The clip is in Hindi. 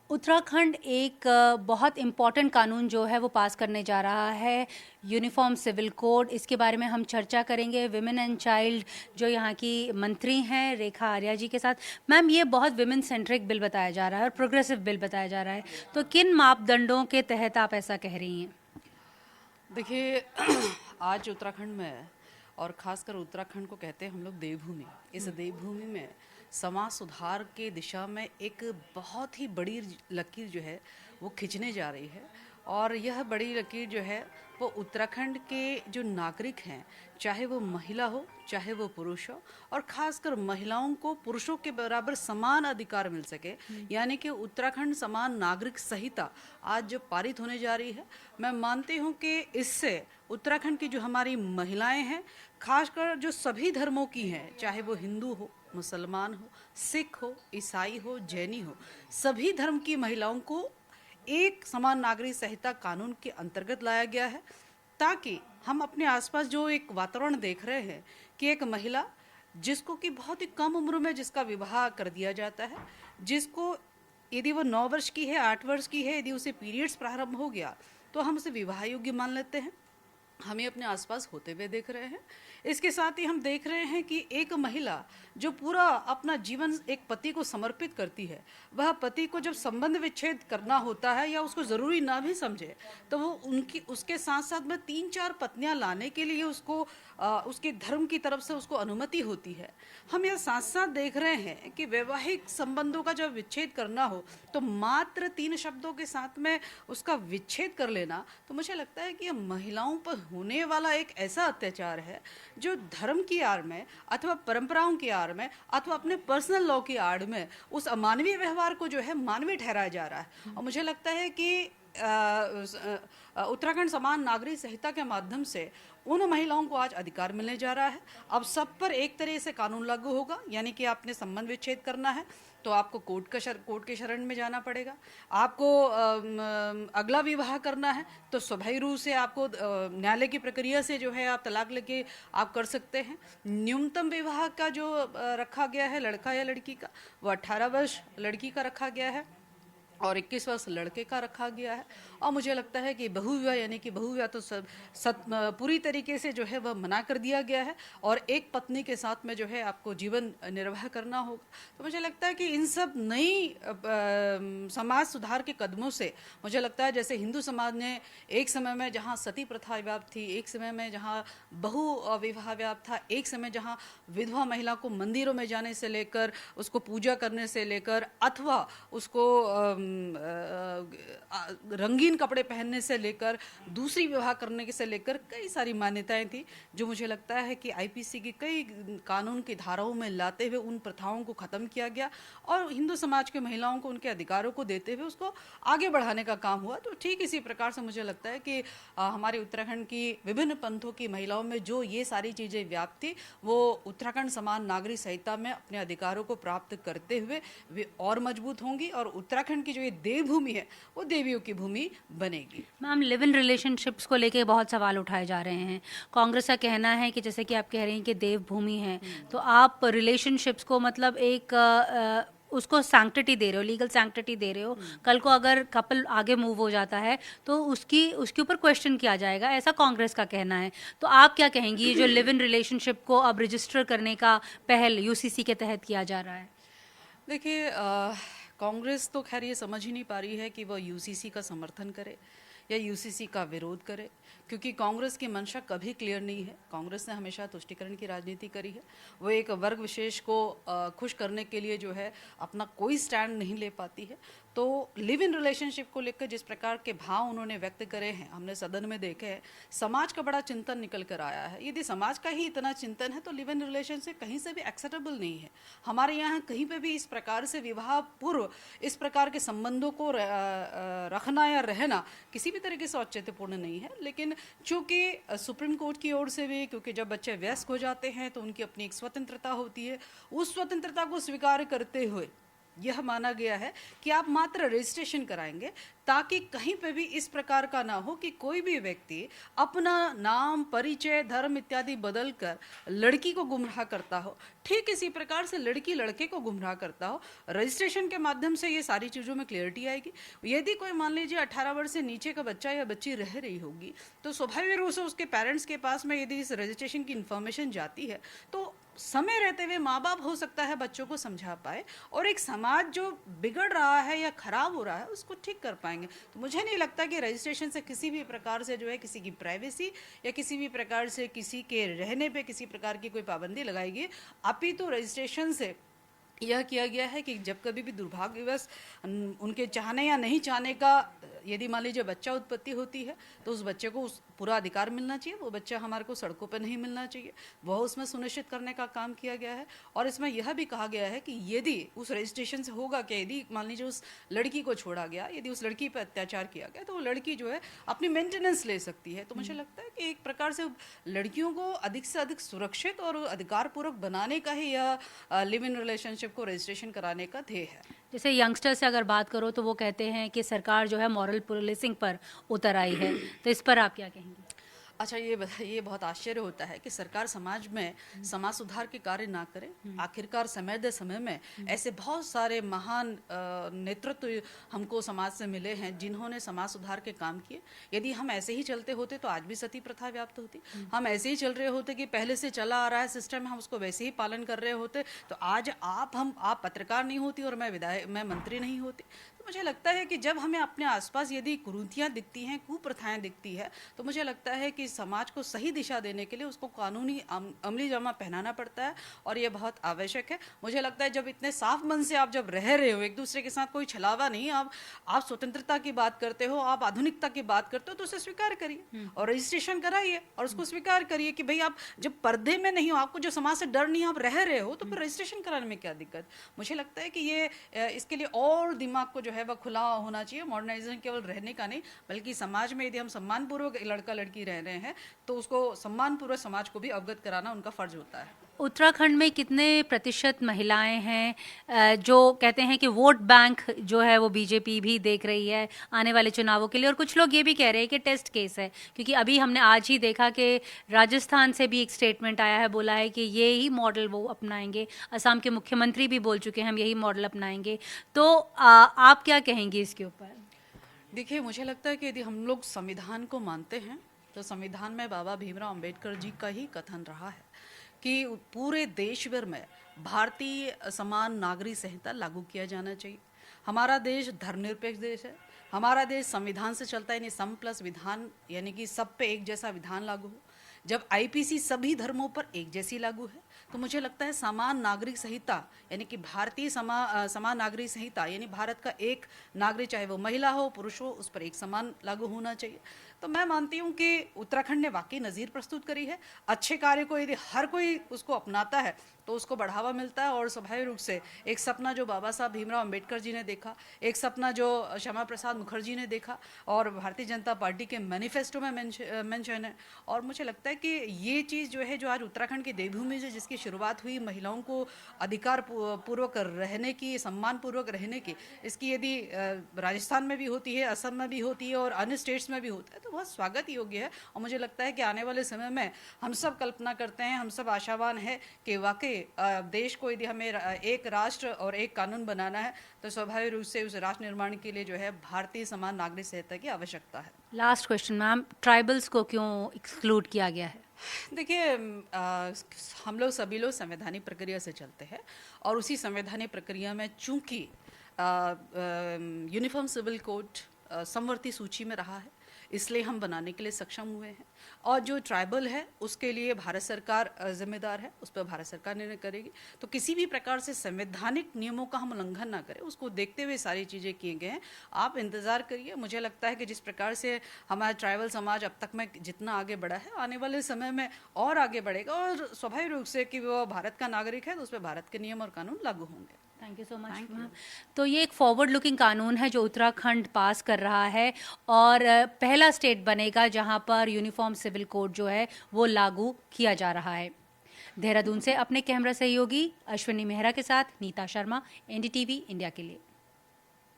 उत्तराखंड एक बहुत इम्पॉर्टेंट कानून जो है वो पास करने जा रहा है, यूनिफॉर्म सिविल कोड। इसके बारे में हम चर्चा करेंगे विमेन एंड चाइल्ड जो यहाँ की मंत्री हैं रेखा आर्या जी के साथ। मैम, ये बहुत विमेन सेंट्रिक बिल बताया जा रहा है और प्रोग्रेसिव बिल बताया जा रहा है, तो किन मापदंडों के तहत आप ऐसा कह रही हैं? देखिए आज उत्तराखंड में और ख़ासकर उत्तराखंड को कहते हैं हम लोग देवभूमि। इस देवभूमि में समाज सुधार के दिशा में एक बहुत ही बड़ी लकीर जो है वो खींचने जा रही है। और यह बड़ी लकीर जो है वो उत्तराखंड के जो नागरिक हैं, चाहे वो महिला हो चाहे वो पुरुष हो, और ख़ासकर महिलाओं को पुरुषों के बराबर समान अधिकार मिल सके, यानी कि उत्तराखंड समान नागरिक संहिता आज जो पारित होने जा रही है, मैं मानती हूँ कि इससे उत्तराखंड की जो हमारी महिलाएं हैं, खासकर जो सभी धर्मों की हैं, चाहे वो हिंदू हो, मुसलमान हो, सिख हो, ईसाई हो, जैनी हो, सभी धर्म की महिलाओं को एक समान नागरिक संहिता कानून के अंतर्गत लाया गया है, ताकि हम अपने आसपास जो एक वातावरण देख रहे हैं कि एक महिला जिसको कि बहुत ही कम उम्र में जिसका विवाह कर दिया जाता है, जिसको यदि वो 9 वर्ष की है, 8 वर्ष की है, यदि उसे पीरियड्स प्रारंभ हो गया तो हम उसे विवाह योग्य मान लेते हैं। हमें अपने आसपास होते हुए देख रहे हैं। इसके साथ ही हम देख रहे हैं कि एक महिला जो पूरा अपना जीवन एक पति को समर्पित करती है, वह पति को जब संबंध विच्छेद करना होता है या उसको ज़रूरी ना भी समझे, तो वो उनकी उसके साथ साथ में 3-4 पत्नियां लाने के लिए उसको उसके धर्म की तरफ से उसको अनुमति होती है। हम यह साथ साथ देख रहे हैं कि वैवाहिक संबंधों का जब विच्छेद करना हो तो मात्र 3 शब्दों के साथ में उसका विच्छेद कर लेना, तो मुझे लगता है कि यह महिलाओं पर होने वाला एक ऐसा अत्याचार है जो धर्म की आड़ में अथवा परंपराओं की आड़ में अथवा अपने पर्सनल लॉ की आड़ में उस अमानवीय व्यवहार को जो है मानवीय ठहराया जा रहा है। और मुझे लगता है कि उत्तराखंड समान नागरिक संहिता के माध्यम से उन महिलाओं को आज अधिकार मिलने जा रहा है। अब सब पर एक तरह से कानून लागू होगा, यानी कि आपने संबंध विच्छेद करना है तो आपको कोर्ट के शरण में जाना पड़ेगा। आपको अगला विवाह करना है तो स्वाभाविक रूप से आपको न्यायालय की प्रक्रिया से जो है आप तलाक लेके आप कर सकते हैं। न्यूनतम विवाह का जो रखा गया है लड़का या लड़की का, वो 18 वर्ष लड़की का रखा गया है और 21 वर्ष लड़के का रखा गया है। और मुझे लगता है कि बहुविवाह यानी कि बहुविवाह तो पूरी तरीके से जो है वह मना कर दिया गया है और एक पत्नी के साथ में जो है आपको जीवन निर्वाह करना होगा। तो मुझे लगता है कि इन सब नई समाज सुधार के कदमों से मुझे लगता है, जैसे हिंदू समाज ने एक समय में जहाँ सती प्रथा व्याप्त थी, एक समय में जहाँ बहु विवाह व्याप्त था, एक समय जहाँ विधवा महिला को मंदिरों में जाने से लेकर उसको पूजा करने से लेकर अथवा उसको रंगीन कपड़े पहनने से लेकर दूसरी विवाह करने से लेकर कई सारी मान्यताएं थी, जो मुझे लगता है कि आईपीसी की कई कानून की धाराओं में लाते हुए उन प्रथाओं को ख़त्म किया गया और हिंदू समाज के महिलाओं को उनके अधिकारों को देते हुए उसको आगे बढ़ाने का काम हुआ। तो ठीक इसी प्रकार से मुझे लगता है कि हमारे उत्तराखंड की विभिन्न पंथों की महिलाओं में जो ये सारी चीज़ें व्याप्त थी, वो उत्तराखंड समान नागरिक संहिता में अपने अधिकारों को प्राप्त करते हुए वे और मजबूत होंगी और उत्तराखंड की जो ये देवभूमि है वो देवियों की भूमि बनेगी। मैम, लिव इन रिलेशनशिप्स को लेके बहुत सवाल उठाए जा रहे हैं। कांग्रेस का कहना है कि जैसे कि आप कह रही हैं कि देवभूमि है, तो आप रिलेशनशिप्स को मतलब एक उसको सैंक्टिटी दे रहे हो, लीगल सैंक्टिटी दे रहे हो। कल को अगर कपल आगे मूव हो जाता है तो उसके ऊपर क्वेश्चन किया जाएगा, ऐसा कांग्रेस का कहना है। तो आप क्या कहेंगी, ये जो लिव इन रिलेशनशिप को अब रजिस्टर करने का पहल यूसीसी के तहत किया जा रहा है? देखिए कांग्रेस तो खैर ये समझ ही नहीं पा रही है कि वह यूसीसी का समर्थन करे या यूसीसी का विरोध करे, क्योंकि कांग्रेस की मंशा कभी क्लियर नहीं है। कांग्रेस ने हमेशा तुष्टीकरण की राजनीति करी है। वो एक वर्ग विशेष को खुश करने के लिए जो है अपना कोई स्टैंड नहीं ले पाती है। तो लिव इन रिलेशनशिप को लेकर जिस प्रकार के भाव उन्होंने व्यक्त करे हैं, हमने सदन में देखे हैं। समाज का बड़ा चिंतन निकल कर आया है। यदि समाज का ही इतना चिंतन है तो लिव इन रिलेशनशिप कहीं से भी एक्सेप्टेबल नहीं है। हमारे यहाँ कहीं पे भी इस प्रकार से विवाह पूर्व इस प्रकार के संबंधों को रखना या रहना किसी भी तरीके से औचित्यपूर्ण नहीं है। लेकिन चूँकि सुप्रीम कोर्ट की ओर से भी, क्योंकि जब बच्चे वयस्क हो जाते हैं तो उनकी अपनी एक स्वतंत्रता होती है, उस स्वतंत्रता को स्वीकार करते हुए यह माना गया है कि आप मात्र रजिस्ट्रेशन कराएंगे ताकि कहीं पे भी इस प्रकार का ना हो कि कोई भी व्यक्ति अपना नाम, परिचय, धर्म इत्यादि बदल कर लड़की को गुमराह करता हो, ठीक इसी प्रकार से लड़की लड़के को गुमराह करता हो। रजिस्ट्रेशन के माध्यम से ये सारी चीज़ों में क्लियरिटी आएगी। यदि कोई मान लीजिए 18 वर्ष से नीचे का बच्चा या बच्ची रह रही होगी, तो स्वाभाविक रूप से उसके पेरेंट्स के पास में यदि इस रजिस्ट्रेशन की इन्फॉर्मेशन जाती है, तो समय रहते हुए माँ बाप हो सकता है बच्चों को समझा पाए और एक समाज जो बिगड़ रहा है या खराब हो रहा है उसको ठीक कर पाएंगे। तो मुझे नहीं लगता कि रजिस्ट्रेशन से किसी भी प्रकार से जो है किसी की प्राइवेसी या किसी भी प्रकार से किसी के रहने पे किसी प्रकार की कोई पाबंदी लगाएगी। अपितु रजिस्ट्रेशन से यह किया गया है कि जब कभी भी दुर्भाग्यवश उनके चाहने या नहीं चाहने का यदि मान लीजिए बच्चा उत्पत्ति होती है, तो उस बच्चे को उस पूरा अधिकार मिलना चाहिए। वो बच्चा हमारे को सड़कों पर नहीं मिलना चाहिए, वह उसमें सुनिश्चित करने का काम किया गया है। और इसमें यह भी कहा गया है कि यदि उस रजिस्ट्रेशन से होगा कि यदि मान लीजिए उस लड़की को छोड़ा गया, यदि उस लड़की पर अत्याचार किया गया, तो वो लड़की जो है अपनी मेंटेनेंस ले सकती है। तो मुझे लगता है कि एक प्रकार से लड़कियों को अधिक से अधिक सुरक्षित और अधिकारपूर्वक बनाने का ही यह लिव इन रिलेशनशिप को रजिस्ट्रेशन कराने का ध्येय है। जैसे यंगस्टर से अगर बात करो तो वो कहते हैं कि सरकार जो है मॉरल पुलिसिंग पर उतर आई है, तो इस पर आप क्या कहेंगे? अच्छा, ये बहुत आश्चर्य होता है कि सरकार समाज में समाज सुधार के कार्य ना करे। आखिरकार समय दर समय में ऐसे बहुत सारे महान नेतृत्व हमको समाज से मिले हैं जिन्होंने समाज सुधार के काम किए। यदि हम ऐसे ही चलते होते तो आज भी सती प्रथा व्याप्त होती। हम ऐसे ही चल रहे होते कि पहले से चला आ रहा है सिस्टम, हम उसको वैसे ही पालन कर रहे होते, तो आज आप पत्रकार नहीं होती और मैं मंत्री नहीं होती। तो मुझे लगता है कि जब हमें अपने आसपास यदि कुरीतियाँ दिखती हैं, कुप्रथाएं दिखती है, तो मुझे लगता है कि समाज को सही दिशा देने के लिए उसको कानूनी अमली जामा पहनाना पड़ता है और ये बहुत आवश्यक है। मुझे लगता है जब इतने साफ मन से आप जब रह रहे हो, एक दूसरे के साथ कोई छलावा नहीं, आप स्वतंत्रता की बात करते हो, आप आधुनिकता की बात करते हो, तो उसे स्वीकार करिए और रजिस्ट्रेशन कराइए और उसको स्वीकार करिए कि भाई आप जब पर्दे में नहीं हो, आपको जो समाज से डर नहीं, आप रह रहे हो, तो फिर रजिस्ट्रेशन कराने में क्या दिक्कत। मुझे लगता है कि ये इसके लिए और दिमाग को जो है वह खुला होना चाहिए। मॉडर्नाइजेशन केवल रहने का नहीं, बल्कि समाज में यदि हम सम्मानपूर्वक लड़का लड़की रह रहे हैं तो उसको सम्मानपूर्वक समाज को भी अवगत कराना उनका फर्ज होता है। उत्तराखंड में कितने प्रतिशत महिलाएं हैं जो कहते हैं कि वोट बैंक जो है वो बीजेपी भी देख रही है आने वाले चुनावों के लिए, और कुछ लोग ये भी कह रहे हैं कि टेस्ट केस है, क्योंकि अभी हमने आज ही देखा कि राजस्थान से भी एक स्टेटमेंट आया है, बोला है कि ये ही मॉडल वो अपनाएंगे। असम के मुख्यमंत्री भी बोल चुके हैं हम यही मॉडल अपनाएंगे। तो आप क्या कहेंगे इसके ऊपर? देखिए, मुझे लगता है कि यदि हम लोग संविधान को मानते हैं तो संविधान में बाबा भीमराव अंबेडकर जी का ही कथन रहा है कि पूरे देश भर में भारतीय समान नागरिक संहिता लागू किया जाना चाहिए। हमारा देश धर्मनिरपेक्ष देश है, हमारा देश संविधान से चलता है, यानी सम प्लस विधान, यानी कि सब पे एक जैसा विधान लागू हो। जब आईपीसी सभी धर्मों पर एक जैसी लागू है, तो मुझे लगता है समान नागरिक संहिता यानी कि भारतीय समान नागरिक संहिता यानी भारत का एक नागरिक, चाहे वो महिला हो पुरुष हो, उस पर एक समान लागू होना चाहिए। तो मैं मानती हूँ कि उत्तराखंड ने वाकई नज़ीर प्रस्तुत करी है। अच्छे कार्य को यदि हर कोई उसको अपनाता है तो उसको बढ़ावा मिलता है और स्वाभाविक रूप से एक सपना जो बाबा साहब भीमराव अंबेडकर जी ने देखा, एक सपना जो श्यामा प्रसाद मुखर्जी ने देखा और भारतीय जनता पार्टी के मैनिफेस्टो में मेंशन है। और मुझे लगता है कि ये चीज़ जो है, जो आज उत्तराखंड की देवभूमि से जिसकी शुरुआत हुई महिलाओं को अधिकार पूर्वक रहने की, सम्मान पूर्वक रहने की, इसकी यदि राजस्थान में भी होती है, असम में भी होती है और अन्य स्टेट्स में भी होता है, तो बहुत स्वागत योग्य है। और मुझे लगता है कि आने वाले समय में हम सब कल्पना करते हैं, हम सब आशावान हैं कि वाकई देश को यदि हमें एक राष्ट्र और एक कानून बनाना है तो स्वाभाविक रूप से उस राष्ट्र निर्माण के लिए जो है भारतीय समान नागरिक संहिता की आवश्यकता है। लास्ट क्वेश्चन मैम, ट्राइबल्स को क्यों एक्सक्लूड किया गया है? देखिए, हम लोग सभी लोग संवैधानिक प्रक्रिया से चलते हैं और उसी संवैधानिक प्रक्रिया में चूंकि यूनिफॉर्म सिविल कोड समवर्ती सूची में रहा है, इसलिए हम बनाने के लिए सक्षम हुए हैं। और जो ट्राइबल है उसके लिए भारत सरकार जिम्मेदार है, उस पर भारत सरकार निर्णय करेगी। तो किसी भी प्रकार से संवैधानिक नियमों का हम उल्लंघन ना करें, उसको देखते हुए सारी चीज़ें किए गए हैं। आप इंतज़ार करिए। मुझे लगता है कि जिस प्रकार से हमारा ट्राइबल समाज अब तक में जितना आगे बढ़ा है, आने वाले समय में और आगे बढ़ेगा और स्वाभाविक रूप से कि वो भारत का नागरिक है तो उस पर भारत के नियम और कानून लागू होंगे। Thank you so much ma'am. तो ये एक फॉरवर्ड लुकिंग कानून है जो उत्तराखंड पास कर रहा है और पहला स्टेट बनेगा जहां पर यूनिफॉर्म सिविल कोड जो है वो लागू किया जा रहा है। देहरादून से अपने कैमरा सहयोगी अश्विनी मेहरा के साथ नीता शर्मा, एनडीटीवी इंडिया के लिए।